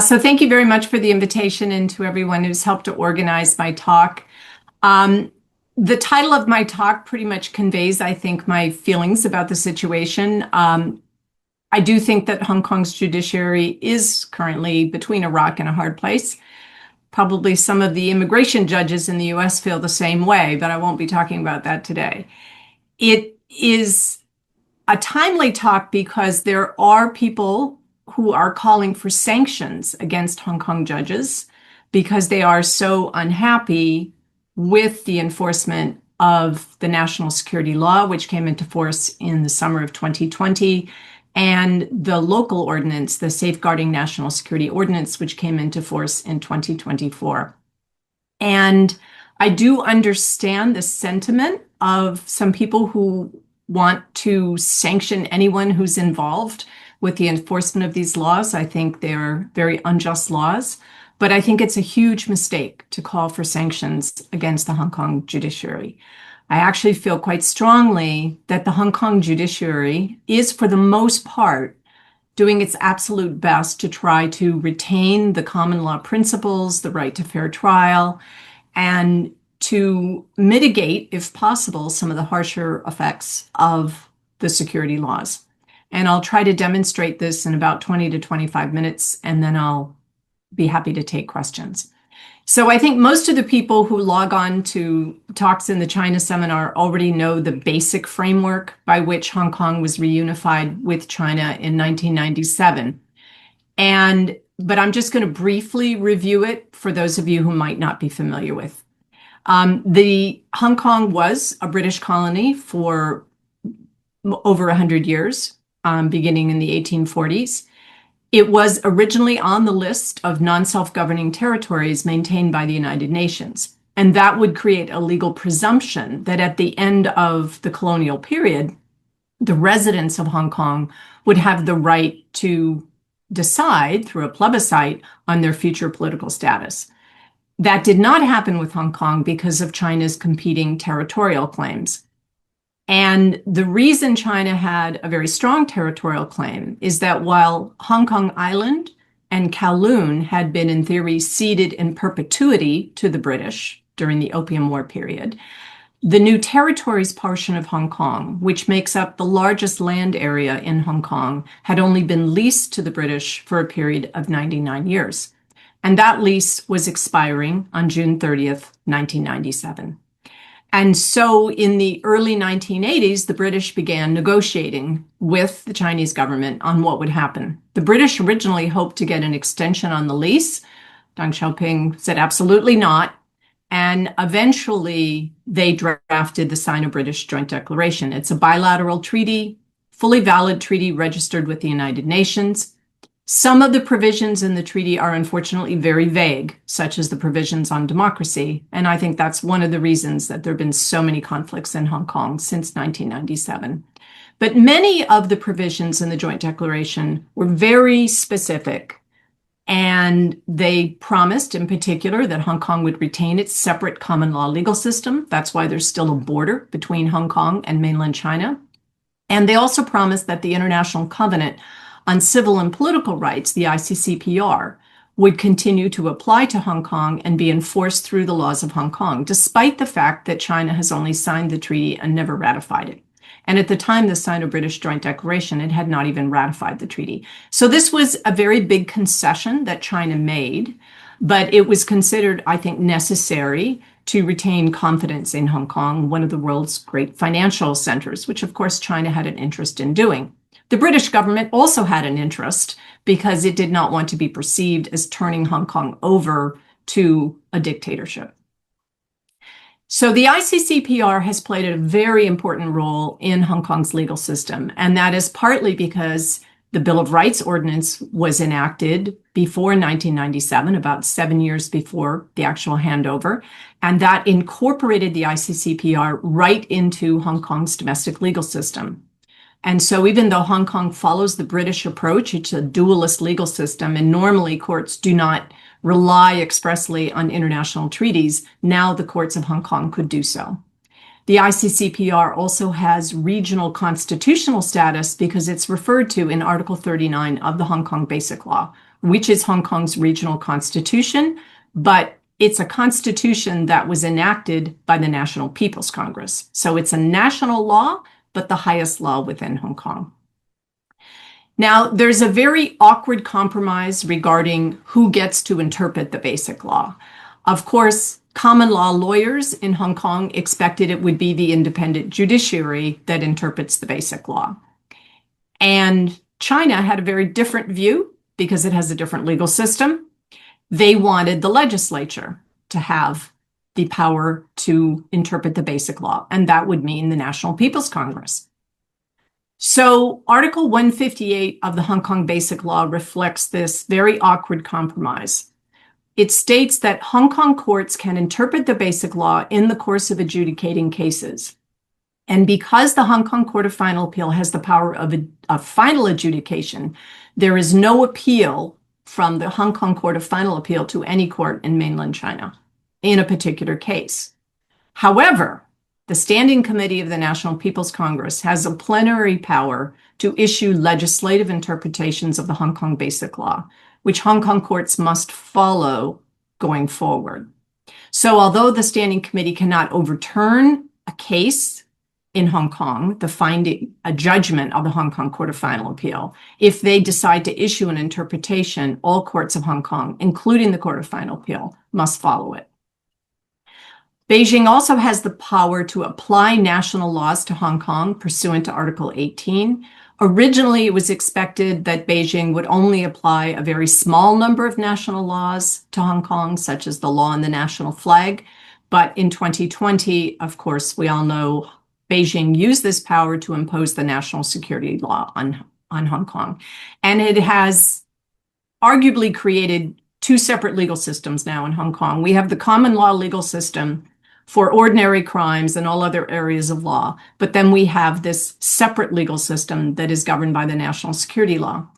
So thank you very much for the invitation and to everyone who's helped to organize my talk. The title of my talk pretty much conveys, I think, my feelings about the situation. I do think that Hong Kong's judiciary is currently between a rock and a hard place. Probably some of the immigration judges in the US feel the same way, but I won't be talking about that today. It is a timely talk because there are people who are calling for sanctions against Hong Kong judges because they are so unhappy with the enforcement of the national security law, which came into force in the summer of 2020, and the local ordinance, the Safeguarding National Security Ordinance, which came into force in 2024. And I do understand the sentiment of some people who want to sanction anyone who's involved with the enforcement of these laws. I think they're very unjust laws, but I think it's a huge mistake to call for sanctions against the Hong Kong judiciary. I actually feel quite strongly that the Hong Kong judiciary is, for the most part, doing its absolute best to try to retain the common law principles, the right to fair trial, and to mitigate, if possible, some of the harsher effects of the security laws. And I'll try to demonstrate this in about 20 to 25 minutes, and then I'll be happy to take questions. So I think most of the people who log on to talks in the China seminar already know the basic framework by which Hong Kong was reunified with China in 1997. But I'm just going to briefly review it for those of you who might not be familiar with. The Hong Kong was a British colony for over 100 years, beginning in the 1840s. It was originally on the list of non-self-governing territories maintained by the United Nations. And that would create a legal presumption that at the end of the colonial period, the residents of Hong Kong would have the right to decide through a plebiscite on their future political status. That did not happen with Hong Kong because of China's competing territorial claims. And the reason China had a very strong territorial claim is that while Hong Kong Island and Kowloon had been, in theory, ceded in perpetuity to the British during the Opium War period, the New Territories portion of Hong Kong, which makes up the largest land area in Hong Kong, had only been leased to the British for a period of 99 years. And that lease was expiring on June 30th, 1997. And so in the early 1980s, the British began negotiating with the Chinese government on what would happen. The British originally hoped to get an extension on the lease. Deng Xiaoping said absolutely not. And eventually they drafted the Sino-British Joint Declaration. It's a bilateral treaty, fully valid treaty registered with the United Nations. Some of the provisions in the treaty are unfortunately very vague, such as the provisions on democracy. And I think that's one of the reasons that there have been so many conflicts in Hong Kong since 1997. But many of the provisions in the Joint Declaration were very specific. And they promised, in particular, that Hong Kong would retain its separate common law legal system. That's why there's still a border between Hong Kong and mainland China. And they also promised that the International Covenant on Civil and Political Rights, the ICCPR, would continue to apply to Hong Kong and be enforced through the laws of Hong Kong, despite the fact that China has only signed the treaty and never ratified it. And at the time, the Sino-British Joint Declaration, it had not even ratified the treaty. So this was a very big concession that China made, but it was considered, I think, necessary to retain confidence in Hong Kong, one of the world's great financial centers, which of course China had an interest in doing. The British government also had an interest because it did not want to be perceived as turning Hong Kong over to a dictatorship. So the ICCPR has played a very important role in Hong Kong's legal system, and that is partly because the Bill of Rights Ordinance was enacted before 1997, about 7 years before the actual handover, and that incorporated the ICCPR right into Hong Kong's domestic legal system. And so even though Hong Kong follows the British approach, it's a dualist legal system, and normally courts do not rely expressly on international treaties, now the courts of Hong Kong could do so. The ICCPR also has regional constitutional status because it's referred to in Article 39 of the Hong Kong Basic Law, which is Hong Kong's regional constitution, but it's a constitution that was enacted by the National People's Congress. So it's a national law, but the highest law within Hong Kong. Now, there's a very awkward compromise regarding who gets to interpret the basic law. Of course, common law lawyers in Hong Kong expected it would be the independent judiciary that interprets the basic law. And China had a very different view because it has a different legal system. They wanted the legislature to have the power to interpret the basic law, and that would mean the National People's Congress. So Article 158 of the Hong Kong Basic Law reflects this very awkward compromise. It states that Hong Kong courts can interpret the basic law in the course of adjudicating cases. And because the Hong Kong Court of Final Appeal has the power of final adjudication, there is no appeal from the Hong Kong Court of Final Appeal to any court in mainland China in a particular case. However, the Standing Committee of the National People's Congress has a plenary power to issue legislative interpretations of the Hong Kong Basic Law, which Hong Kong courts must follow going forward. So although the Standing Committee cannot overturn a case in Hong Kong, a judgment of the Hong Kong Court of Final Appeal, if they decide to issue an interpretation, all courts of Hong Kong, including the Court of Final Appeal, must follow it. Beijing also has the power to apply national laws to Hong Kong pursuant to Article 18. Originally, it was expected that Beijing would only apply a very small number of national laws to Hong Kong, such as the law on the national flag. But in 2020, of course, we all know Beijing used this power to impose the national security law on Hong Kong. And it has arguably created two separate legal systems now in Hong Kong. We have the common law legal system for ordinary crimes and all other areas of law. But then we have this separate legal system that is governed by the national security law.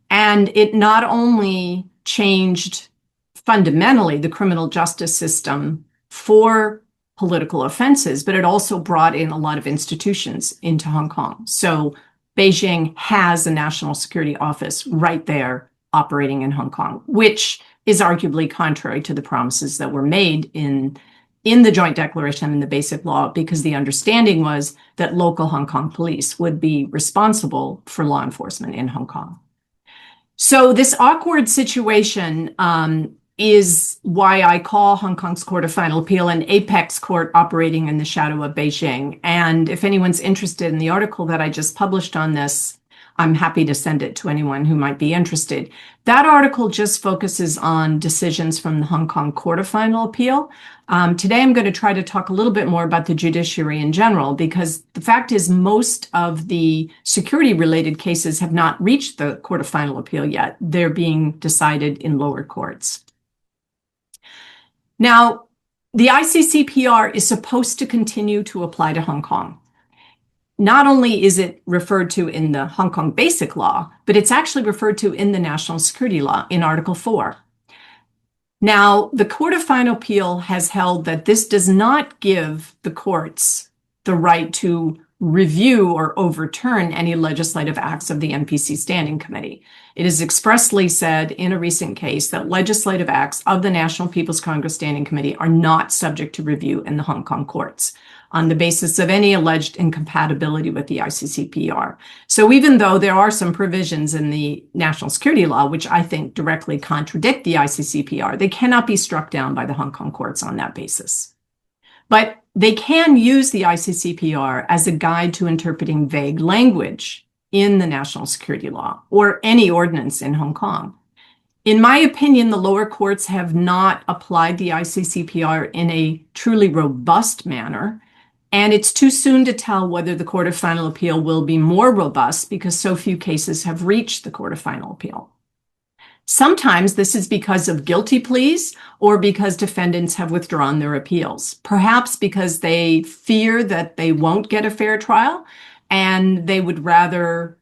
And it not only changed fundamentally the criminal justice system for political offenses, but it also brought in a lot of institutions into Hong Kong. So Beijing has a national security office right there operating in Hong Kong, which is arguably contrary to the promises that were made in the Joint Declaration and the Basic Law, because the understanding was that local Hong Kong police would be responsible for law enforcement in Hong Kong. So this awkward situation is why I call Hong Kong's Court of Final Appeal an apex court operating in the shadow of Beijing. And if anyone's interested in the article that I just published on this, I'm happy to send it to anyone who might be interested. That article just focuses on decisions from the Hong Kong Court of Final Appeal. Today, I'm going to try to talk a little bit more about the judiciary in general, because the fact is most of the security-related cases have not reached the Court of Final Appeal yet. They're being decided in lower courts. Now, the ICCPR is supposed to continue to apply to Hong Kong. Not only is it referred to in the Hong Kong Basic Law, but it's actually referred to in the National Security Law in Article 4. Now, the Court of Final Appeal has held that this does not give the courts the right to review or overturn any legislative acts of the NPC Standing Committee. It is expressly said in a recent case that legislative acts of the National People's Congress Standing Committee are not subject to review in the Hong Kong courts on the basis of any alleged incompatibility with the ICCPR. So even though there are some provisions in the national security law, which I think directly contradict the ICCPR, they cannot be struck down by the Hong Kong courts on that basis. But they can use the ICCPR as a guide to interpreting vague language in the national security law or any ordinance in Hong Kong. In my opinion, the lower courts have not applied the ICCPR in a truly robust manner. And it's too soon to tell whether the Court of Final Appeal will be more robust because so few cases have reached the Court of Final Appeal. Sometimes this is because of guilty pleas or because defendants have withdrawn their appeals, perhaps because they fear that they won't get a fair trial and they would rather,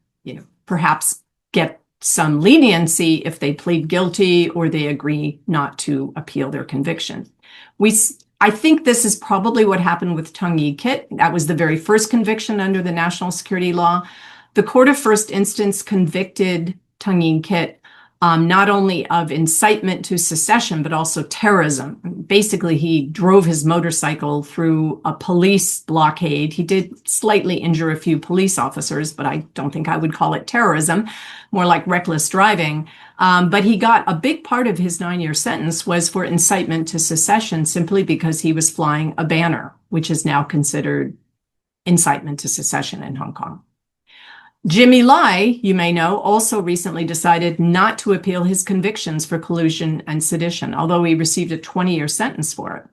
perhaps get some leniency if they plead guilty or they agree not to appeal their conviction. I think this is probably what happened with Tung Yi Kit. That was the very first conviction under the national security law. The court of first instance convicted Tung Yi Kit not only of incitement to secession, but also terrorism. Basically, he drove his motorcycle through a police blockade. He did slightly injure a few police officers, but I don't think I would call it terrorism, more like reckless driving. But he got a big part of his 9-year sentence was for incitement to secession simply because he was flying a banner, which is now considered incitement to secession in Hong Kong. Jimmy Lai, you may know, also recently decided not to appeal his convictions for collusion and sedition, although he received a 20-year sentence for it.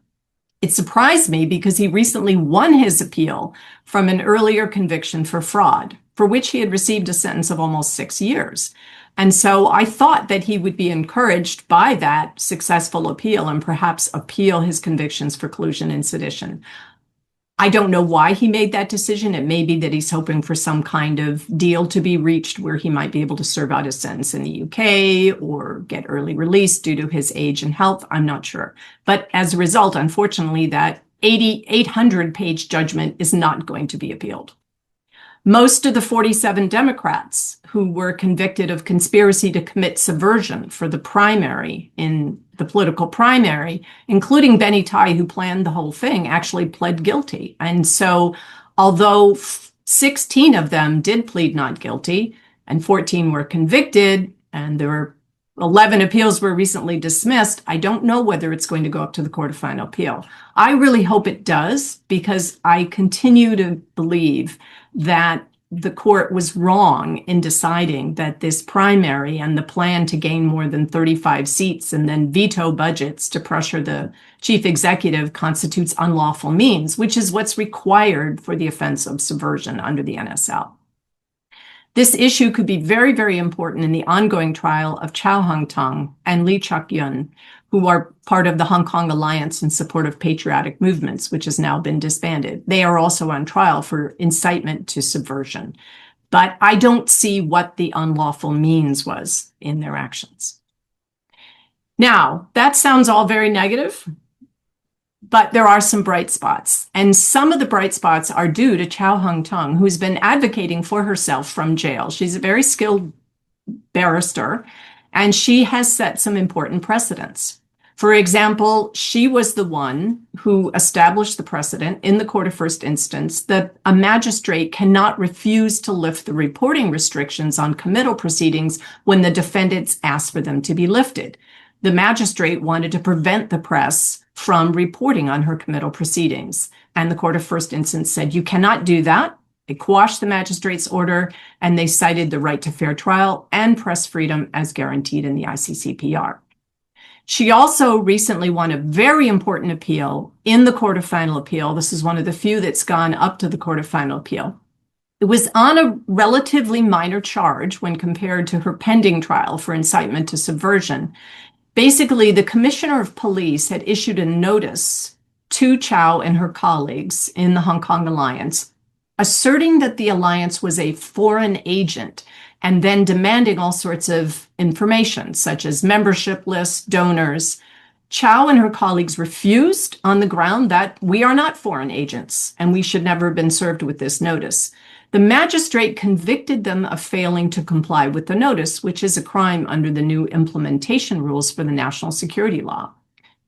It surprised me because he recently won his appeal from an earlier conviction for fraud, for which he had received a sentence of almost 6 years. And so I thought that he would be encouraged by that successful appeal and perhaps appeal his convictions for collusion and sedition. I don't know why he made that decision. It may be that he's hoping for some kind of deal to be reached where he might be able to serve out his sentence in the UK or get early release due to his age and health. I'm not sure. But as a result, unfortunately, that 800-page judgment is not going to be appealed. Most of the 47 Democrats who were convicted of conspiracy to commit subversion for the primary in the political primary, including Benny Tai, who planned the whole thing, actually pled guilty. And so although 16 of them did plead not guilty and 14 were convicted and there were 11 appeals were recently dismissed, I don't know whether it's going to go up to the Court of Final Appeal. I really hope it does because I continue to believe that the court was wrong in deciding that this primary and the plan to gain more than 35 seats and then veto budgets to pressure the chief executive constitutes unlawful means, which is what's required for the offense of subversion under the NSL. This issue could be very, very important in the ongoing trial of Chow Hang-tung and Lee Chuk-yun, who are part of the Hong Kong Alliance in support of patriotic movements, which has now been disbanded. They are also on trial for incitement to subversion. But I don't see what the unlawful means was in their actions. Now, that sounds all very negative, but there are some bright spots. And some of the bright spots are due to Chow Hang-tung, who's been advocating for herself from jail. She's a very skilled barrister, and she has set some important precedents. For example, she was the one who established the precedent in the court of first instance that a magistrate cannot refuse to lift the reporting restrictions on committal proceedings when the defendants ask for them to be lifted. The magistrate wanted to prevent the press from reporting on her committal proceedings, and the court of first instance said, you cannot do that. They quashed the magistrate's order, and they cited the right to fair trial and press freedom as guaranteed in the ICCPR. She also recently won a very important appeal in the Court of Final Appeal. This is one of the few that's gone up to the Court of Final Appeal. It was on a relatively minor charge when compared to her pending trial for incitement to subversion. Basically, the Commissioner of Police had issued a notice to Chow and her colleagues in the Hong Kong Alliance, asserting that the alliance was a foreign agent and then demanding all sorts of information, such as membership lists, donors. Chow and her colleagues refused on the ground that we are not foreign agents and we should never have been served with this notice. The magistrate convicted them of failing to comply with the notice, which is a crime under the new implementation rules for the national security law.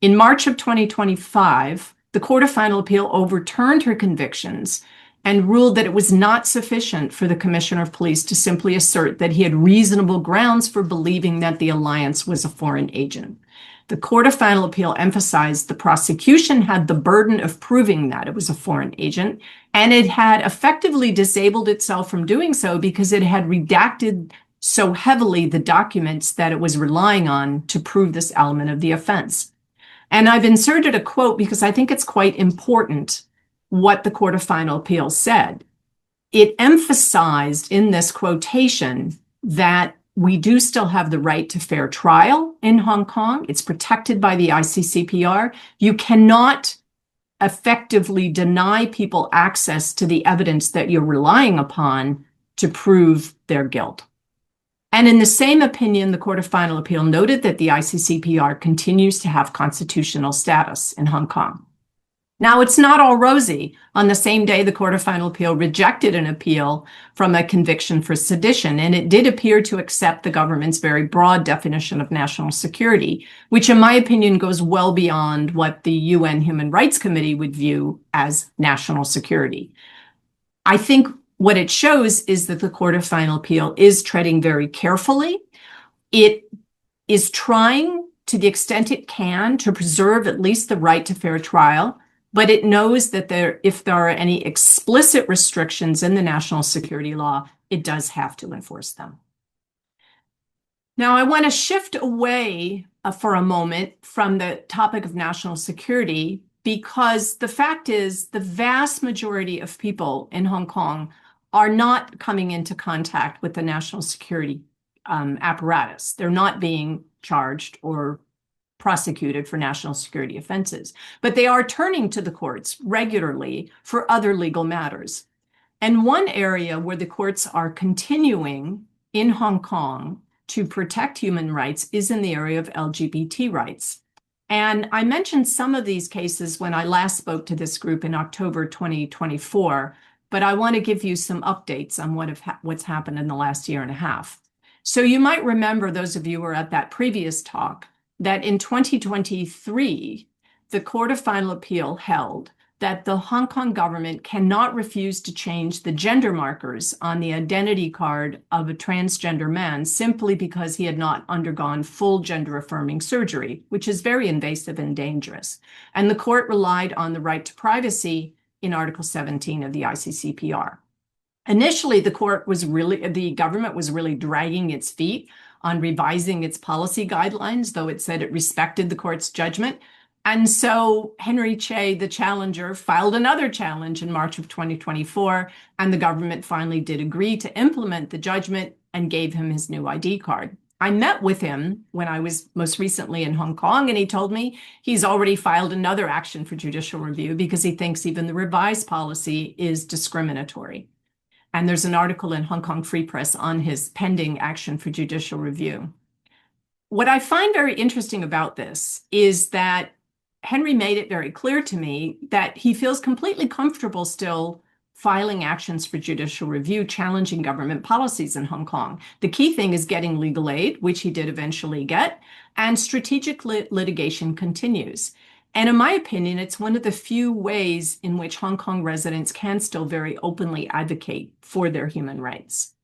In March of 2025, the Court of Final Appeal overturned her convictions and ruled that it was not sufficient for the Commissioner of Police to simply assert that he had reasonable grounds for believing that the alliance was a foreign agent. The Court of Final Appeal emphasized the prosecution had the burden of proving that it was a foreign agent, and it had effectively disabled itself from doing so because it had redacted so heavily the documents that it was relying on to prove this element of the offense. And I've inserted a quote because I think it's quite important what the Court of Final Appeal said. It emphasized in this quotation that we do still have the right to fair trial in Hong Kong. It's protected by the ICCPR. You cannot effectively deny people access to the evidence that you're relying upon to prove their guilt. And in the same opinion, the Court of Final Appeal noted that the ICCPR continues to have constitutional status in Hong Kong. Now, it's not all rosy. On the same day, the Court of Final Appeal rejected an appeal from a conviction for sedition, and it did appear to accept the government's very broad definition of national security, which, in my opinion, goes well beyond what the UN Human Rights Committee would view as national security. I think what it shows is that the Court of Final Appeal is treading very carefully. It is trying, to the extent it can, to preserve at least the right to fair trial. But it knows that if there are any explicit restrictions in the national security law, it does have to enforce them. Now, I want to shift away for a moment from the topic of national security, because the fact is the vast majority of people in Hong Kong are not coming into contact with the national security apparatus. They're not being charged or prosecuted for national security offenses, but they are turning to the courts regularly for other legal matters. And one area where the courts are continuing in Hong Kong to protect human rights is in the area of LGBT rights. And I mentioned some of these cases when I last spoke to this group in October 2024, but I want to give you some updates on what's happened in the last year and a half. So you might remember, those of you who were at that previous talk, that in 2023, the Court of Final Appeal held that the Hong Kong government cannot refuse to change the gender markers on the identity card of a transgender man simply because he had not undergone full gender-affirming surgery, which is very invasive and dangerous. And the court relied on the right to privacy in Article 17 of the ICCPR. Initially, the government was really dragging its feet on revising its policy guidelines, though it said it respected the court's judgment. And so Henry Che, the challenger, filed another challenge in March of 2024, and the government finally did agree to implement the judgment and gave him his new ID card. I met with him when I was most recently in Hong Kong, and he told me he's already filed another action for judicial review because he thinks even the revised policy is discriminatory. And there's an article in Hong Kong Free Press on his pending action for judicial review. What I find very interesting about this is that Henry made it very clear to me that he feels completely comfortable still filing actions for judicial review, challenging government policies in Hong Kong. The key thing is getting legal aid, which he did eventually get, and strategic litigation continues. And in my opinion, it's one of the few ways in which Hong Kong residents can still very openly advocate for their human rights.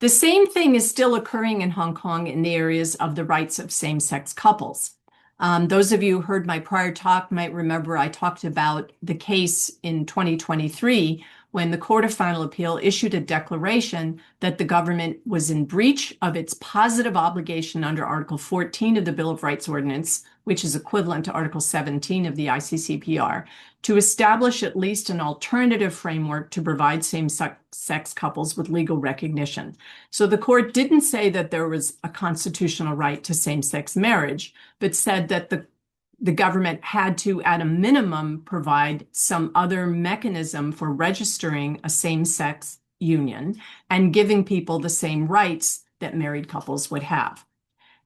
The same thing is still occurring in Hong Kong in the areas of the rights of same-sex couples. Those of you who heard my prior talk might remember I talked about the case in 2023 when the Court of Final Appeal issued a declaration that the government was in breach of its positive obligation under Article 14 of the Bill of Rights Ordinance, which is equivalent to Article 17 of the ICCPR, to establish at least an alternative framework to provide same-sex couples with legal recognition. So the court didn't say that there was a constitutional right to same-sex marriage, but said that the government had to, at a minimum, provide some other mechanism for registering a same-sex union and giving people the same rights that married couples would have.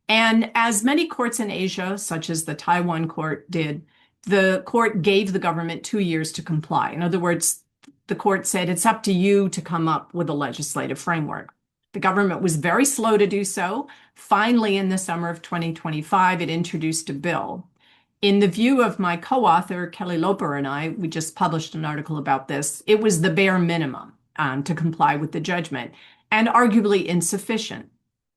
And as many courts in Asia, such as the Taiwan court did, the court gave the government 2 years to comply. In other words, the court said it's up to you to come up with a legislative framework. The government was very slow to do so. Finally, in the summer of 2025, it introduced a bill. In the view of my co-author, Kelly Loper, and I, we just published an article about this, it was the bare minimum to comply with the judgment, and arguably insufficient.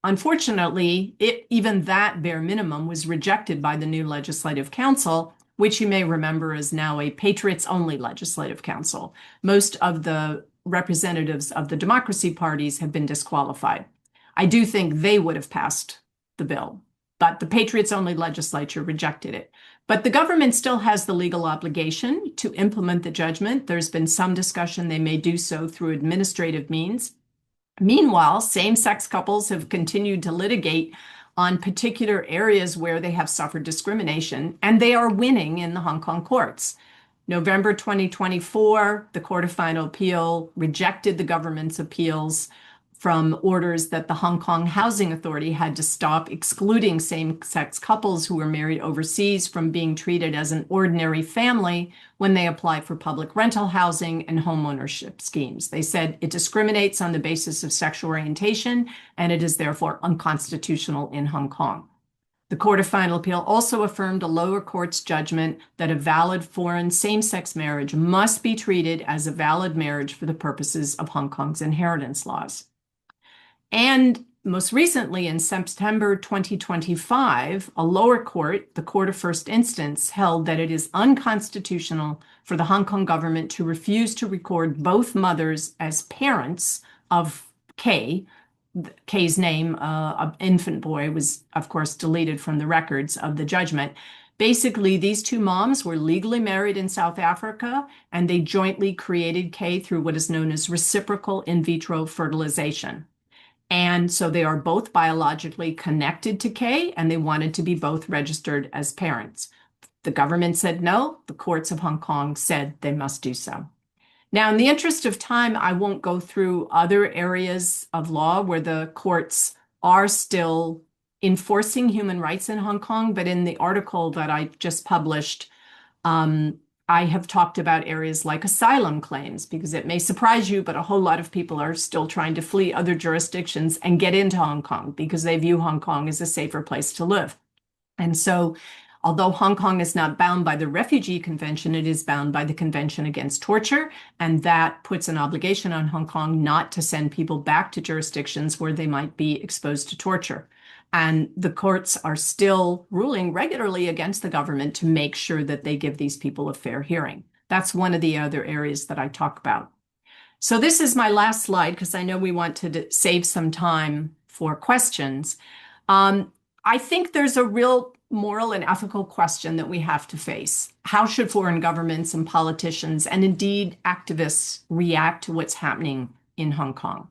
Unfortunately, even that bare minimum was rejected by the new Legislative Council, which you may remember is now a Patriots-only Legislative Council. Most of the representatives of the democracy parties have been disqualified. I do think they would have passed the bill, but the Patriots-only legislature rejected it. But the government still has the legal obligation to implement the judgment. There's been some discussion they may do so through administrative means. Meanwhile, same-sex couples have continued to litigate on particular areas where they have suffered discrimination, and they are winning in the Hong Kong courts. November 2024, the Court of Final Appeal rejected the government's appeals from orders that the Hong Kong Housing Authority had to stop excluding same-sex couples who were married overseas from being treated as an ordinary family when they apply for public rental housing and homeownership schemes. They said it discriminates on the basis of sexual orientation, and it is therefore unconstitutional in Hong Kong. The Court of Final Appeal also affirmed a lower court's judgment that a valid foreign same-sex marriage must be treated as a valid marriage for the purposes of Hong Kong's inheritance laws. And most recently, in September 2025, a lower court, the Court of First Instance, held that it is unconstitutional for the Hong Kong government to refuse to record both mothers as parents of K. K's name, an infant boy, was, of course, deleted from the records of the judgment. Basically, these two moms were legally married in South Africa, and they jointly created K through what is known as reciprocal in vitro fertilization. And so they are both biologically connected to K, and they wanted to be both registered as parents. The government said no. The courts of Hong Kong said they must do so. Now, in the interest of time, I won't go through other areas of law where the courts are still enforcing human rights in Hong Kong, but in the article that I just published, I have talked about areas like asylum claims, because it may surprise you, but a whole lot of people are still trying to flee other jurisdictions and get into Hong Kong because they view Hong Kong as a safer place to live. And so, although Hong Kong is not bound by the Refugee Convention, it is bound by the Convention Against Torture, and that puts an obligation on Hong Kong not to send people back to jurisdictions where they might be exposed to torture. And the courts are still ruling regularly against the government to make sure that they give these people a fair hearing. That's one of the other areas that I talk about. So this is my last slide, because I know we want to save some time for questions. I think there's a real moral and ethical question that we have to face. How should foreign governments and politicians, and indeed activists, react to what's happening in Hong Kong?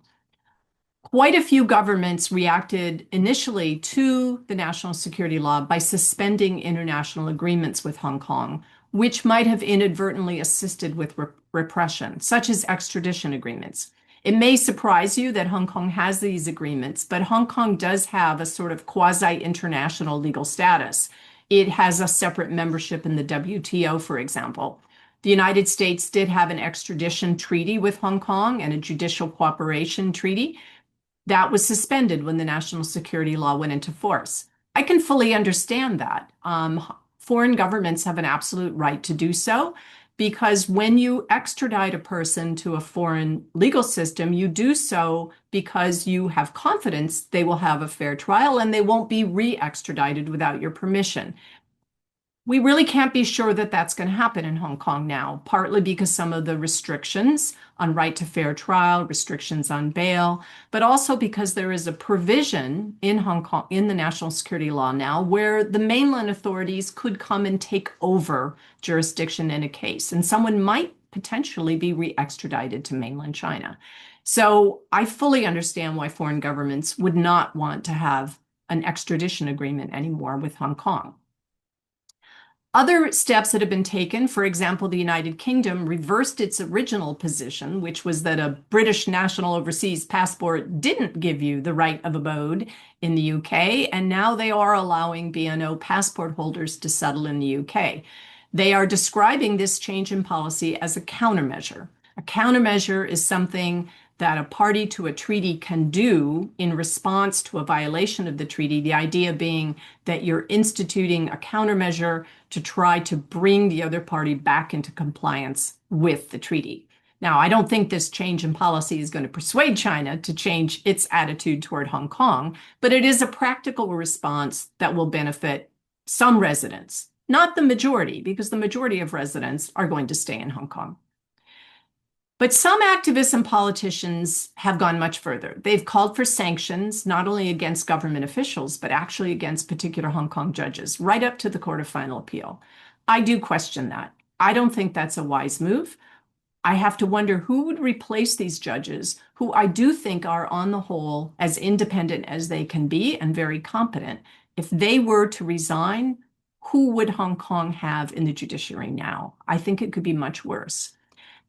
Quite a few governments reacted initially to the national security law by suspending international agreements with Hong Kong, which might have inadvertently assisted with repression, such as extradition agreements. It may surprise you that Hong Kong has these agreements, but Hong Kong does have a sort of quasi-international legal status. It has a separate membership in the WTO, for example. The United States did have an extradition treaty with Hong Kong and a judicial cooperation treaty. That was suspended when the national security law went into force. I can fully understand that. Foreign governments have an absolute right to do so, because when you extradite a person to a foreign legal system, you do so because you have confidence they will have a fair trial and they won't be re-extradited without your permission. We really can't be sure that that's going to happen in Hong Kong now, partly because some of the restrictions on right to fair trial, restrictions on bail, but also because there is a provision in Hong Kong, in the national security law now, where the mainland authorities could come and take over jurisdiction in a case, and someone might potentially be re-extradited to mainland China. So I fully understand why foreign governments would not want to have an extradition agreement anymore with Hong Kong. Other steps that have been taken, for example, the United Kingdom reversed its original position, which was that a British national overseas passport didn't give you the right of abode in the UK, and now they are allowing BNO passport holders to settle in the UK. They are describing this change in policy as a countermeasure. A countermeasure is something that a party to a treaty can do in response to a violation of the treaty, the idea being that you're instituting a countermeasure to try to bring the other party back into compliance with the treaty. Now, I don't think this change in policy is going to persuade China to change its attitude toward Hong Kong, but it is a practical response that will benefit some residents, not the majority, because the majority of residents are going to stay in Hong Kong. But some activists and politicians have gone much further. They've called for sanctions, not only against government officials, but actually against particular Hong Kong judges, right up to the Court of Final Appeal. I do question that. I don't think that's a wise move. I have to wonder who would replace these judges, who I do think are on the whole as independent as they can be and very competent. If they were to resign, who would Hong Kong have in the judiciary now? I think it could be much worse.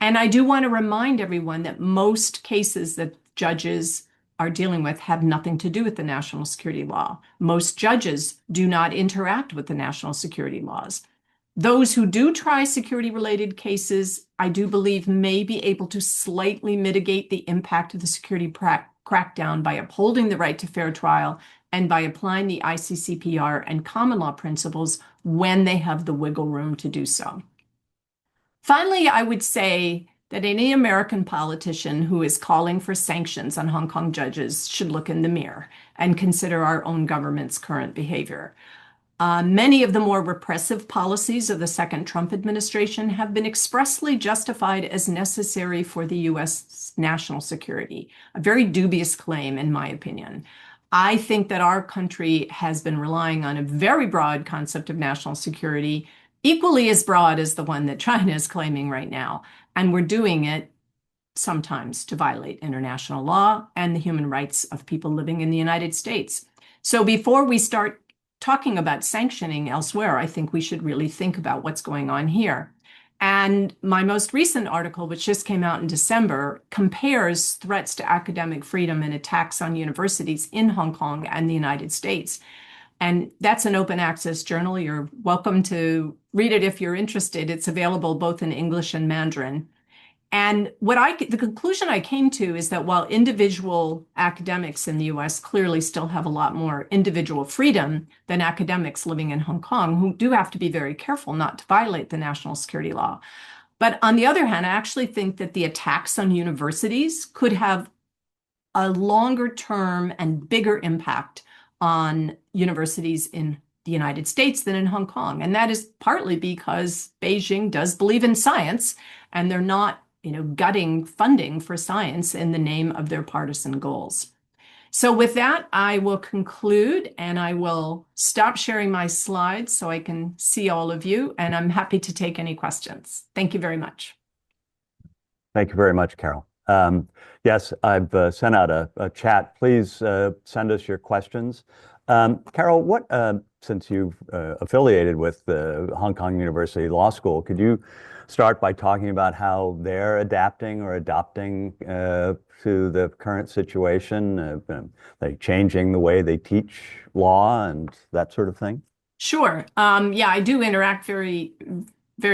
And I do want to remind everyone that most cases that judges are dealing with have nothing to do with the national security law. Most judges do not interact with the national security laws. Those who do try security-related cases, I do believe, may be able to slightly mitigate the impact of the security crackdown by upholding the right to fair trial and by applying the ICCPR and common law principles when they have the wiggle room to do so. Finally, I would say that any American politician who is calling for sanctions on Hong Kong judges should look in the mirror and consider our own government's current behavior. Many of the more repressive policies of the second Trump administration have been expressly justified as necessary for the U.S. national security, a very dubious claim, in my opinion. I think that our country has been relying on a very broad concept of national security, equally as broad as the one that China is claiming right now, and we're doing it sometimes to violate international law and the human rights of people living in the United States. So before we start talking about sanctioning elsewhere, I think we should really think about what's going on here. And my most recent article, which just came out in December, compares threats to academic freedom and attacks on universities in Hong Kong and the United States. And that's an open access journal. You're welcome to read it if you're interested. It's available both in English and Mandarin. And the conclusion I came to is that while individual academics in the US clearly still have a lot more individual freedom than academics living in Hong Kong, who do have to be very careful not to violate the national security law. But on the other hand, I actually think that the attacks on universities could have a longer term and bigger impact on universities in the United States than in Hong Kong. And that is partly because Beijing does believe in science, and they're not gutting funding for science in the name of their partisan goals. So with that, I will conclude and I will stop sharing my slides so I can see all of you, and I'm happy to take any questions. Thank you very much. Thank you very much, Carole. Yes, I've sent out a chat. Please send us your questions. Carole, since you've affiliated with the Hong Kong University Law School, could you start by talking about how they're adapting or adopting to the current situation? Are they changing the way they teach law and that sort of thing? Sure. Yeah, I do interact very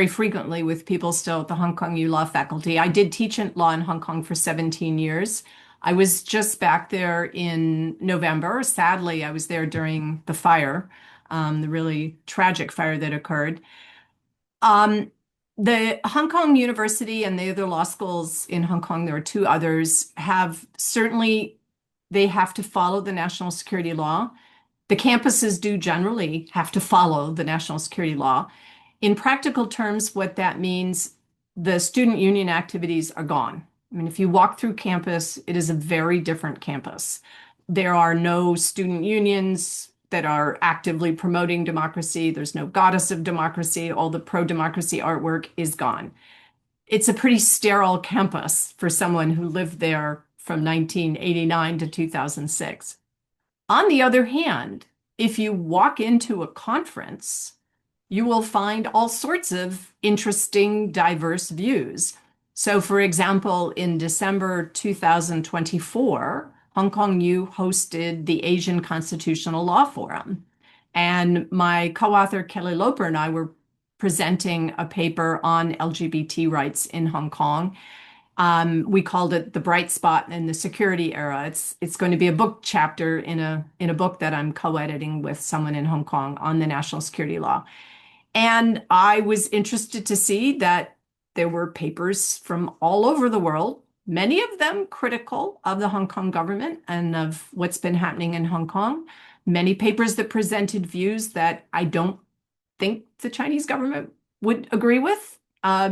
frequently with people still at the Hong Kong U Law faculty. I did teach law in Hong Kong for 17 years. I was just back there in November. Sadly, I was there during the fire, the really tragic fire that occurred. The Hong Kong University and the other law schools in Hong Kong, there are two others, they have to follow the national security law. The campuses do generally have to follow the national security law. In practical terms, what that means, the student union activities are gone. I mean, if you walk through campus, it is a very different campus. There are no student unions that are actively promoting democracy. There's no goddess of democracy. All the pro-democracy artwork is gone. It's a pretty sterile campus for someone who lived there from 1989 to 2006. On the other hand, if you walk into a conference, you will find all sorts of interesting, diverse views. So, for example, in December 2024, Hong Kong U hosted the Asian Constitutional Law Forum. And my co-author, Kelly Loper, and I were presenting a paper on LGBT rights in Hong Kong. We called it The Bright Spot in the Security Era. It's going to be a book chapter in a book that I'm co-editing with someone in Hong Kong on the national security law. And I was interested to see that there were papers from all over the world, many of them critical of the Hong Kong government and of what's been happening in Hong Kong. Many papers that presented views that I don't think the Chinese government would agree with.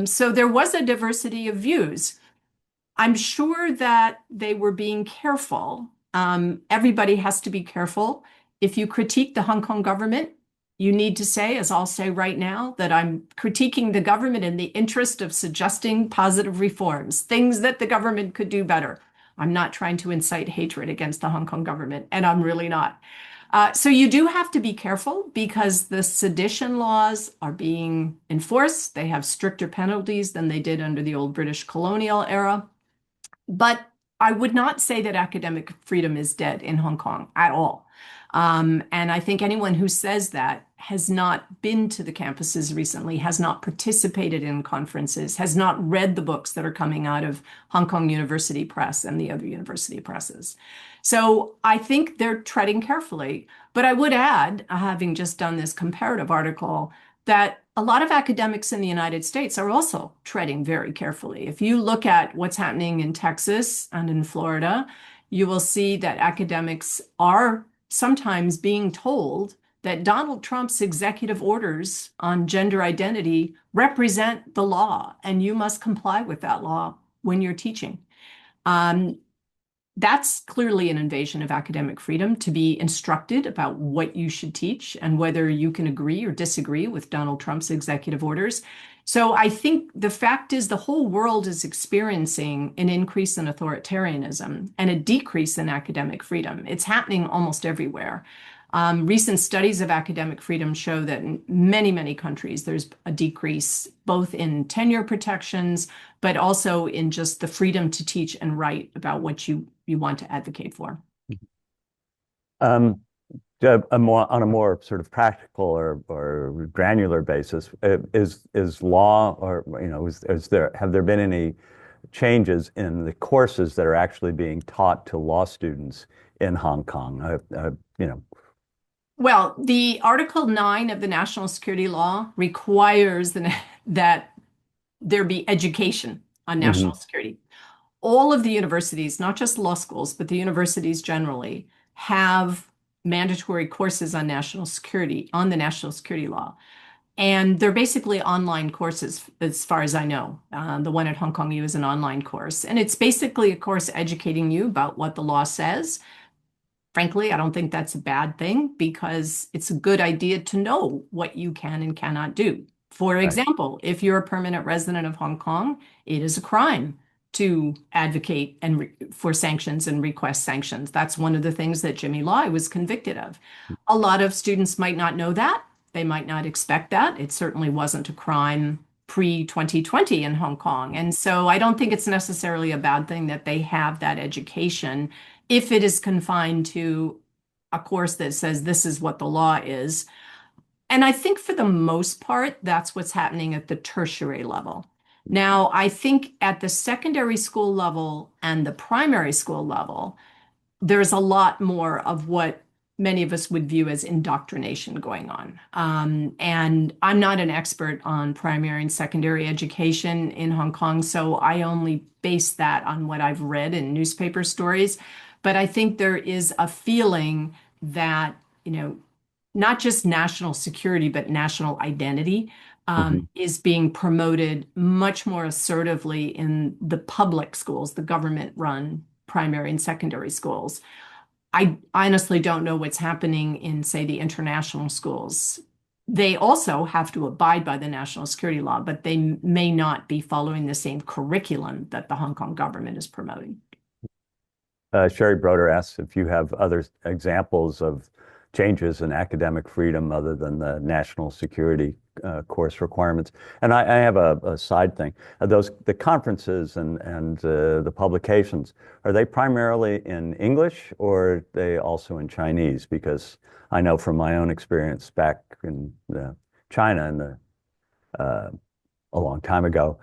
So there was a diversity of views. I'm sure that they were being careful. Everybody has to be careful. If you critique the Hong Kong government, you need to say, as I'll say right now, that I'm critiquing the government in the interest of suggesting positive reforms, things that the government could do better. I'm not trying to incite hatred against the Hong Kong government, and I'm really not. So you do have to be careful because the sedition laws are being enforced. They have stricter penalties than they did under the old British colonial era. But I would not say that academic freedom is dead in Hong Kong at all. And I think anyone who says that has not been to the campuses recently, has not participated in conferences, has not read the books that are coming out of Hong Kong University Press and the other university presses. So I think they're treading carefully. But I would add, having just done this comparative article, that a lot of academics in the United States are also treading very carefully. If you look at what's happening in Texas and in Florida, you will see that academics are sometimes being told that Donald Trump's executive orders on gender identity represent the law, and you must comply with that law when you're teaching. That's clearly an invasion of academic freedom, to be instructed about what you should teach and whether you can agree or disagree with Donald Trump's executive orders. So I think the fact is the whole world is experiencing an increase in authoritarianism and a decrease in academic freedom. It's happening almost everywhere. Recent studies of academic freedom show that in many, many countries, there's a decrease both in tenure protections, but also in just the freedom to teach and write about what you want to advocate for. On a more sort of practical or granular basis, is law, or have there been any changes in the courses that are actually being taught to law students in Hong Kong? Well, the Article 9 of the National Security Law requires that there be education on national security. All of the universities, not just law schools, but the universities generally, have mandatory courses on national security, on the national security law. And they're basically online courses, as far as I know. The one at Hong Kong U is an online course. And it's basically a course educating you about what the law says. Frankly, I don't think that's a bad thing, because it's a good idea to know what you can and cannot do. For example, if you're a permanent resident of Hong Kong, it is a crime to advocate for sanctions and request sanctions. That's one of the things that Jimmy Lai was convicted of. A lot of students might not know that. They might not expect that. It certainly wasn't a crime pre-2020 in Hong Kong. And so I don't think it's necessarily a bad thing that they have that education if it is confined to a course that says this is what the law is. And I think for the most part, that's what's happening at the tertiary level. Now, I think at the secondary school level and the primary school level, there's a lot more of what many of us would view as indoctrination going on. And I'm not an expert on primary and secondary education in Hong Kong, so I only base that on what I've read in newspaper stories. But I think there is a feeling that, not just national security, but national identity is being promoted much more assertively in the public schools, the government-run primary and secondary schools. I honestly don't know what's happening in, say, the international schools. They also have to abide by the national security law, but they may not be following the same curriculum that the Hong Kong government is promoting. Sherry Broder asks if you have other examples of changes in academic freedom other than the national security course requirements. And I have a side thing. The conferences and the publications, are they primarily in English, or are they also in Chinese? Because I know from my own experience back in China a long time ago,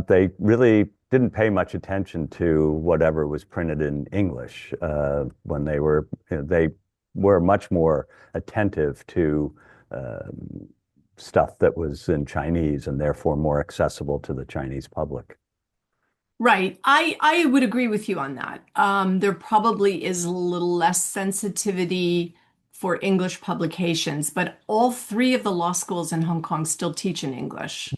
they really didn't pay much attention to whatever was printed in English when they were much more attentive to stuff that was in Chinese and therefore more accessible to the Chinese public. Right. I would agree with you on that. There probably is a little less sensitivity for English publications, but all three of the law schools in Hong Kong still teach in English.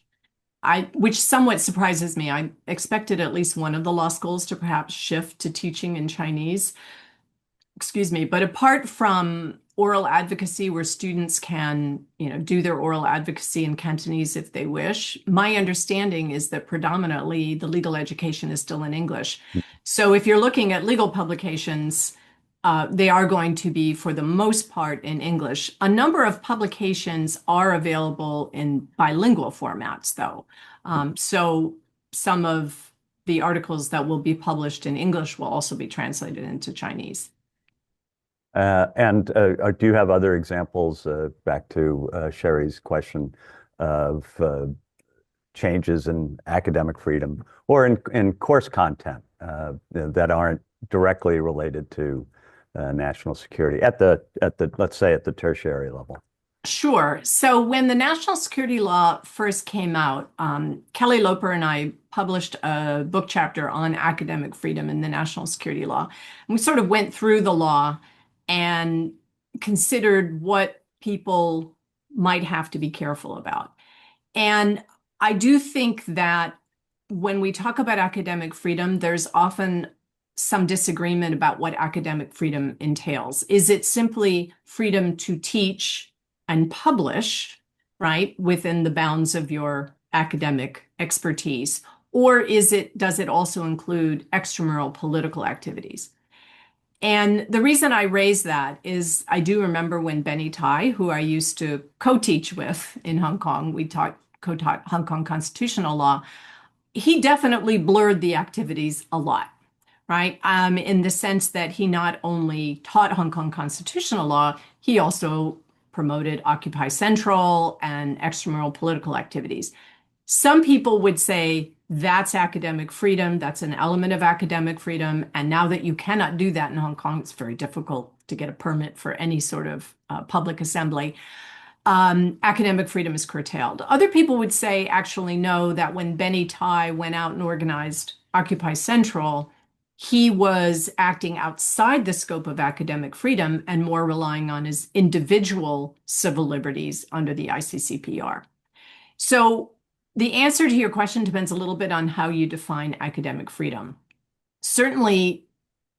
Which somewhat surprises me. I expected at least one of the law schools to perhaps shift to teaching in Chinese. Excuse me. But apart from oral advocacy, where students can, do their oral advocacy in Cantonese if they wish, my understanding is that predominantly the legal education is still in English. So if you're looking at legal publications, they are going to be, for the most part, in English. A number of publications are available in bilingual formats, though. So some of the articles that will be published in English will also be translated into Chinese. Do you have other examples, back to Sherry's question, of changes in academic freedom or in course content that aren't directly related to national security at the let's say at the tertiary level? Sure. So when the national security law first came out, Kelly Loper and I published a book chapter on academic freedom in the national security law. And we sort of went through the law and considered what people might have to be careful about. And I do think that when we talk about academic freedom, there's often some disagreement about what academic freedom entails. Is it simply freedom to teach and publish, right, within the bounds of your academic expertise? Or does it also include extramural political activities? And the reason I raise that is I do remember when Benny Tai, who I used to co-teach with in Hong Kong, we co-taught Hong Kong constitutional law, he definitely blurred the activities a lot, right? In the sense that he not only taught Hong Kong constitutional law, he also promoted Occupy Central and extramural political activities. Some people would say that's academic freedom, that's an element of academic freedom, and now that you cannot do that in Hong Kong, it's very difficult to get a permit for any sort of public assembly. Academic freedom is curtailed. Other people would say, actually, no, that when Benny Tai went out and organized Occupy Central, he was acting outside the scope of academic freedom and more relying on his individual civil liberties under the ICCPR. So the answer to your question depends a little bit on how you define academic freedom. Certainly,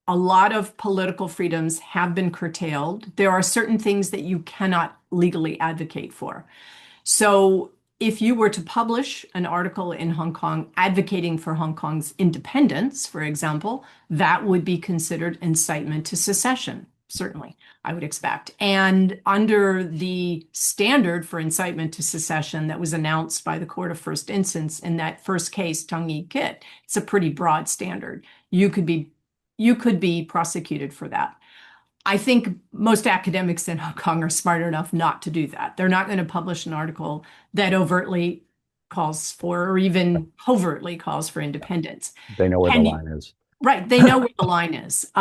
a lot of political freedoms have been curtailed. There are certain things that you cannot legally advocate for. So if you were to publish an article in Hong Kong advocating for Hong Kong's independence, for example, that would be considered incitement to secession, certainly, I would expect. And under the standard for incitement to secession that was announced by the Court of First Instance in that first case, Tung Yi Kit, it's a pretty broad standard. You could be prosecuted for that. I think most academics in Hong Kong are smart enough not to do that. They're not going to publish an article that overtly calls for, or even covertly calls for independence. They know where the line is. Right. They know where the line is.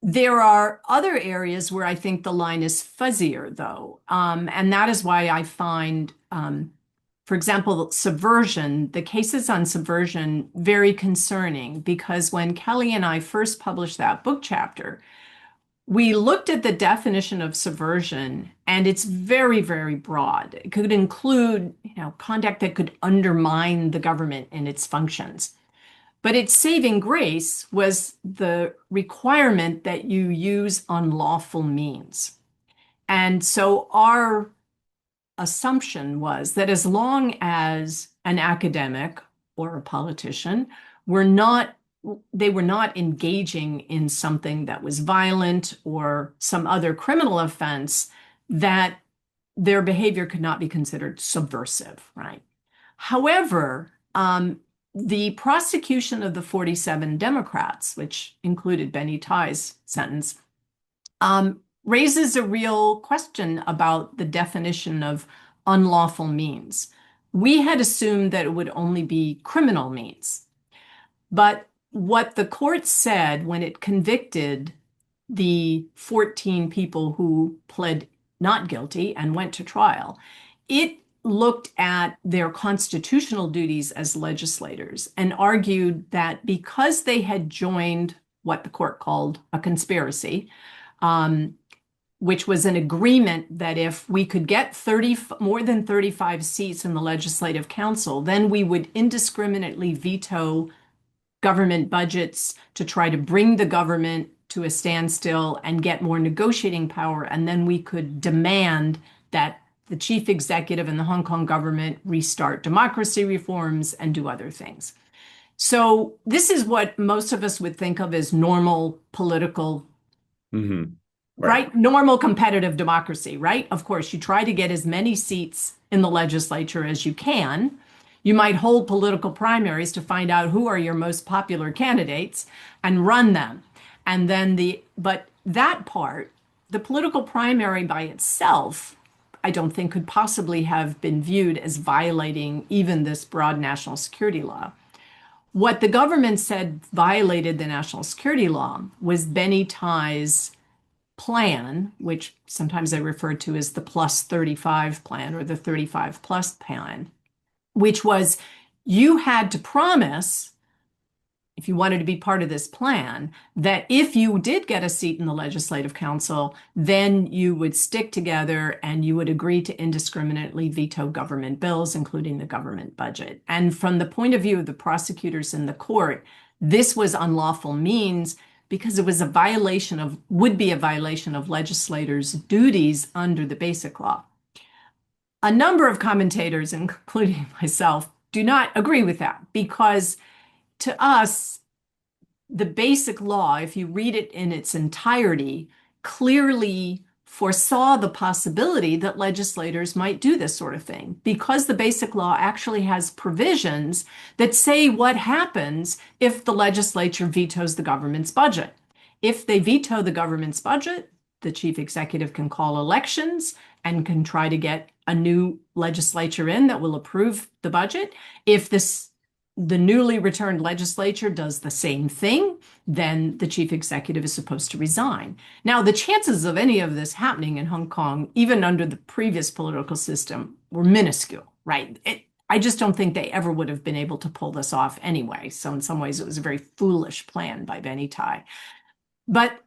There are other areas where I think the line is fuzzier, though. And that is why I find, for example, subversion, the cases on subversion, very concerning, because when Kelly and I first published that book chapter, we looked at the definition of subversion, and it's very, very broad. It could include, conduct that could undermine the government in its functions. But its saving grace was the requirement that you use unlawful means. And so our assumption was that as long as an academic or a politician they were not engaging in something that was violent or some other criminal offense, that their behavior could not be considered subversive, right? However, the prosecution of the 47 Democrats, which included Benny Tai's sentence, raises a real question about the definition of unlawful means. We had assumed that it would only be criminal means. But what the court said when it convicted the 14 people who pled not guilty and went to trial, it looked at their constitutional duties as legislators and argued that because they had joined what the court called a conspiracy, which was an agreement that if we could get more than 35 seats in the Legislative Council, then we would indiscriminately veto government budgets to try to bring the government to a standstill and get more negotiating power. And then we could demand that the chief executive and the Hong Kong government restart democracy reforms and do other things. So this is what most of us would think of as normal political, right? Normal competitive democracy, right? Of course, you try to get as many seats in the legislature as you can. You might hold political primaries to find out who are your most popular candidates and run them. And then but that part, the political primary by itself, I don't think could possibly have been viewed as violating even this broad national security law. What the government said violated the national security law was Benny Tai's plan, which sometimes I refer to as the plus 35 plan or the 35 plus plan, which was you had to promise, if you wanted to be part of this plan, that if you did get a seat in the Legislative Council, then you would stick together and you would agree to indiscriminately veto government bills, including the government budget. And from the point of view of the prosecutors in the court, this was unlawful means because it was would be a violation of legislators' duties under the Basic Law. A number of commentators, including myself, do not agree with that because to us, the Basic Law, if you read it in its entirety, clearly foresaw the possibility that legislators might do this sort of thing because the Basic Law actually has provisions that say what happens if the legislature vetoes the government's budget. If they veto the government's budget, the chief executive can call elections and can try to get a new legislature in that will approve the budget. If the newly returned legislature does the same thing, then the chief executive is supposed to resign. Now, the chances of any of this happening in Hong Kong, even under the previous political system, were minuscule, right? I just don't think they ever would have been able to pull this off anyway. So in some ways, it was a very foolish plan by Benny Tai. But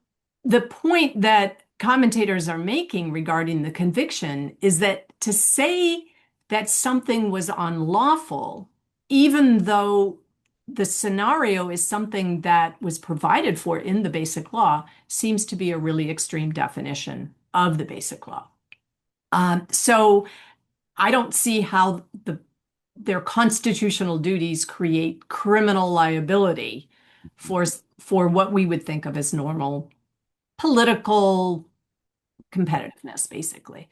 the point that commentators are making regarding the conviction is that to say that something was unlawful, even though the scenario is something that was provided for in the Basic Law, seems to be a really extreme definition of the Basic Law. So I don't see how their constitutional duties create criminal liability for what we would think of as normal political competitiveness, basically.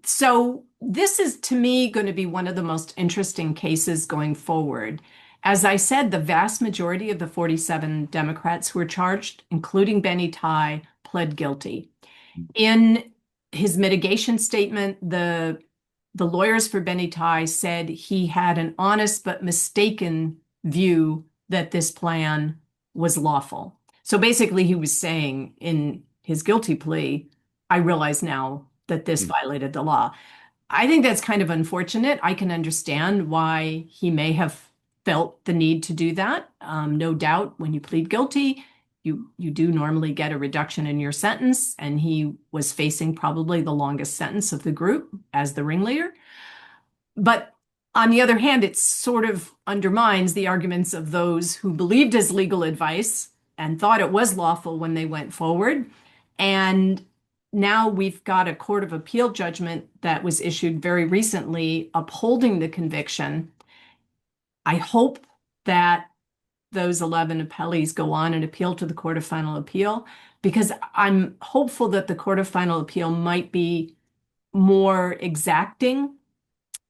So this is, to me, going to be one of the most interesting cases going forward. As I said, the vast majority of the 47 Democrats who were charged, including Benny Tai, pled guilty. In his mitigation statement, the lawyers for Benny Tai said he had an honest but mistaken view that this plan was lawful. So basically, he was saying in his guilty plea, I realize now that this violated the law. I think that's kind of unfortunate. I can understand why he may have felt the need to do that. No doubt, when you plead guilty, you do normally get a reduction in your sentence, and he was facing probably the longest sentence of the group as the ringleader. But on the other hand, it sort of undermines the arguments of those who believed his legal advice and thought it was lawful when they went forward. And now we've got a Court of Appeal judgment that was issued very recently upholding the conviction. I hope that those 11 appellees go on and appeal to the Court of Final Appeal, because I'm hopeful that the Court of Final Appeal might be more exacting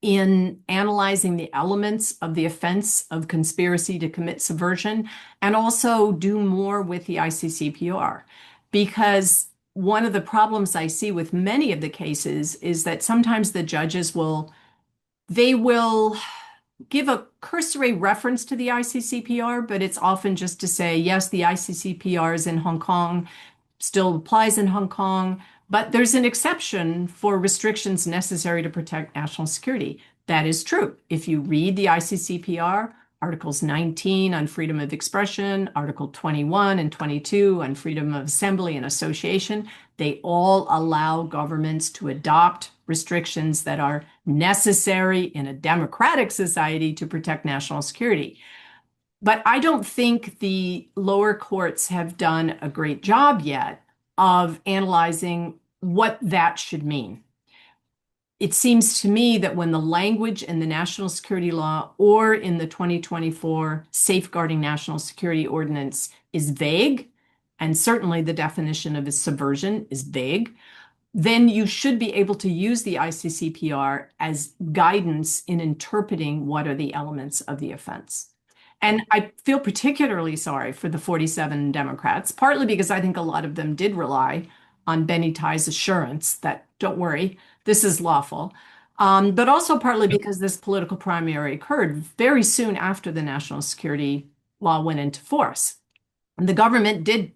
in analyzing the elements of the offense of conspiracy to commit subversion, and also do more with the ICCPR. Because one of the problems I see with many of the cases is that sometimes the judges will give a cursory reference to the ICCPR, but it's often just to say, yes, the ICCPR is in Hong Kong, still applies in Hong Kong, but there's an exception for restrictions necessary to protect national security. That is true. If you read the ICCPR, Articles 19 on freedom of expression, Article 21 and 22 on freedom of assembly and association, they all allow governments to adopt restrictions that are necessary in a democratic society to protect national security. But I don't think the lower courts have done a great job yet of analyzing what that should mean. It seems to me that when the language in the national security law or in the 2024 Safeguarding National Security Ordinance is vague, and certainly the definition of a subversion is vague, then you should be able to use the ICCPR as guidance in interpreting what are the elements of the offense. And I feel particularly sorry for the 47 Democrats, partly because I think a lot of them did rely on Benny Tai's assurance that, don't worry, this is lawful. But also partly because this political primary occurred very soon after the national security law went into force. And the government did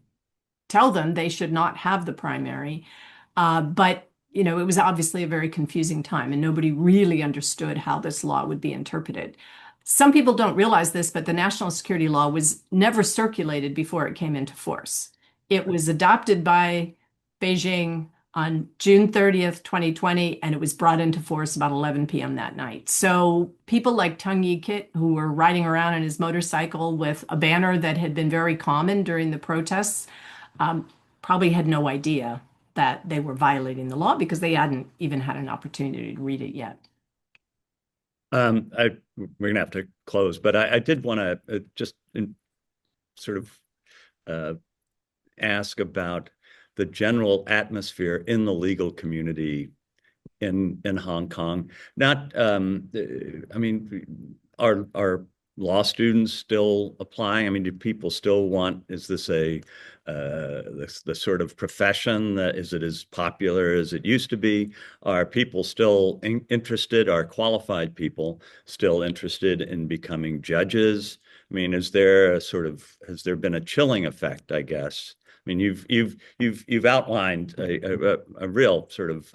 tell them they should not have the primary. But it was obviously a very confusing time, and nobody really understood how this law would be interpreted. Some people don't realize this, but the national security law was never circulated before it came into force. It was adopted by Beijing on June 30th, 2020, and it was brought into force about 11 p.m. that night. So people like Tung Ye-kit, who were riding around on his motorcycle with a banner that had been very common during the protests, probably had no idea that they were violating the law because they hadn't even had an opportunity to read it yet. We're going to have to close, but I did want to just sort of ask about the general atmosphere in the legal community in Hong Kong. Not, I mean, are law students still applying? I mean, do people still want, is this the sort of profession that, is it as popular as it used to be? Are people still interested? Are qualified people still interested in becoming judges? I mean, has there been a chilling effect, I guess? I mean, you've outlined a real sort of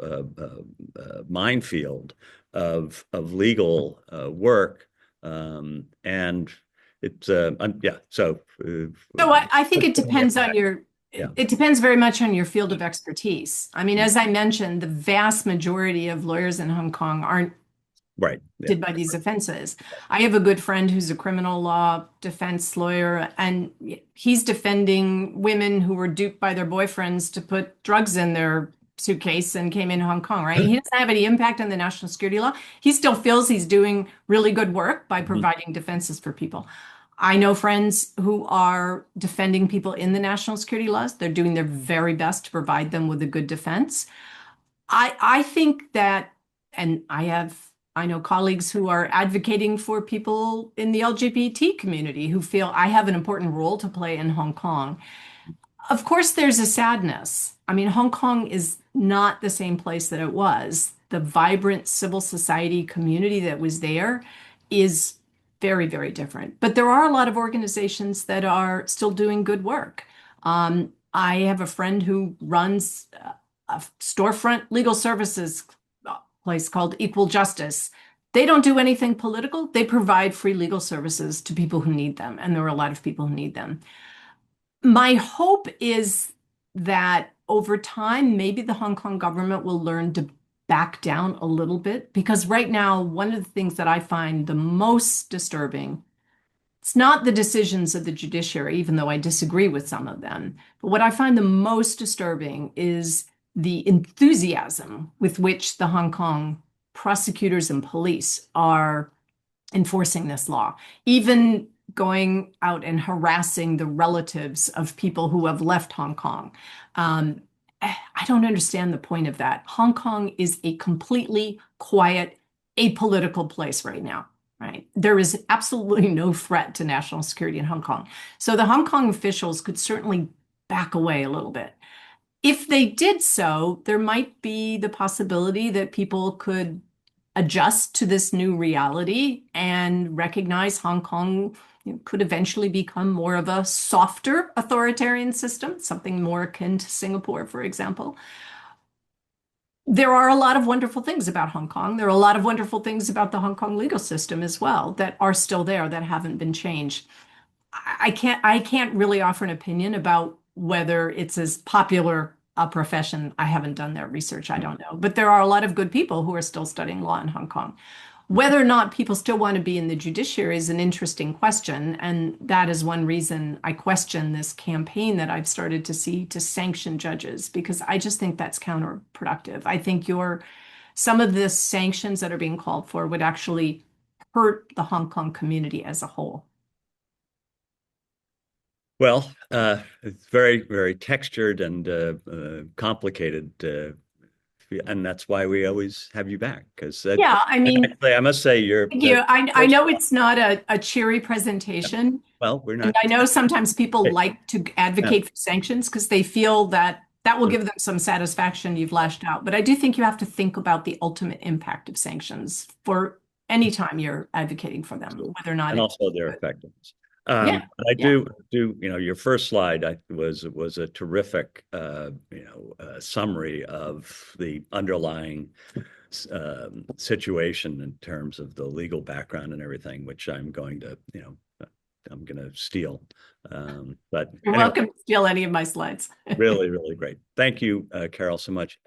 minefield of legal work, and it's yeah. So I think it depends on it depends very much on your field of expertise. I mean, as I mentioned, the vast majority of lawyers in Hong Kong aren't did by these offenses. I have a good friend who's a criminal law defense lawyer, and he's defending women who were duped by their boyfriends to put drugs in their suitcase and came in Hong Kong, right? He doesn't have any impact on the national security law. He still feels he's doing really good work by providing defenses for people. I know friends who are defending people in the national security laws. They're doing their very best to provide them with a good defense. I think that, and I know colleagues who are advocating for people in the LGBT community who feel I have an important role to play in Hong Kong. Of course, there's a sadness. I mean, Hong Kong is not the same place that it was. The vibrant civil society community that was there is very, very different. But there are a lot of organizations that are still doing good work. I have a friend who runs a storefront legal services place called Equal Justice. They don't do anything political. They provide free legal services to people who need them, and there are a lot of people who need them. My hope is that over time, maybe the Hong Kong government will learn to back down a little bit, because right now, one of the things that I find the most disturbing, it's not the decisions of the judiciary, even though I disagree with some of them, but what I find the most disturbing is the enthusiasm with which the Hong Kong prosecutors and police are enforcing this law, even going out and harassing the relatives of people who have left Hong Kong. I don't understand the point of that. Hong Kong is a completely quiet, apolitical place right now, right? There is absolutely no threat to national security in Hong Kong. So the Hong Kong officials could certainly back away a little bit. If they did so, there might be the possibility that people could adjust to this new reality and recognize Hong Kong could eventually become more of a softer authoritarian system, something more akin to Singapore, for example. There are a lot of wonderful things about Hong Kong. There are a lot of wonderful things about the Hong Kong legal system as well that are still there, that haven't been changed. I can't really offer an opinion about whether it's as popular a profession. I haven't done that research. I don't know. But there are a lot of good people who are still studying law in Hong Kong. Whether or not people still want to be in the judiciary is an interesting question. And that is one reason I question this campaign that I've started to see to sanction judges, because I just think that's counterproductive. I think some of the sanctions that are being called for would actually hurt the Hong Kong community as a whole. Well, it's very, very textured and complicated and that's why we always have you back. Because Yeah, I mean, actually, I must say, you're thank you. I know it's not a cheery presentation. well, we're And not. I know sometimes people like to Yeah. advocate for sanctions because they feel that that will give them some satisfaction you've lashed out. But I do think you have to think about the ultimate impact of sanctions for any time you're advocating for them, whether or not And it's also their effectiveness. yeah, I yeah. do, your first slide was a terrific, summary of the underlying situation in terms of the legal background and everything, which I'm going to steal. But You're anyway, welcome to steal any of my slides. really, really great. Thank you, Carole, so much.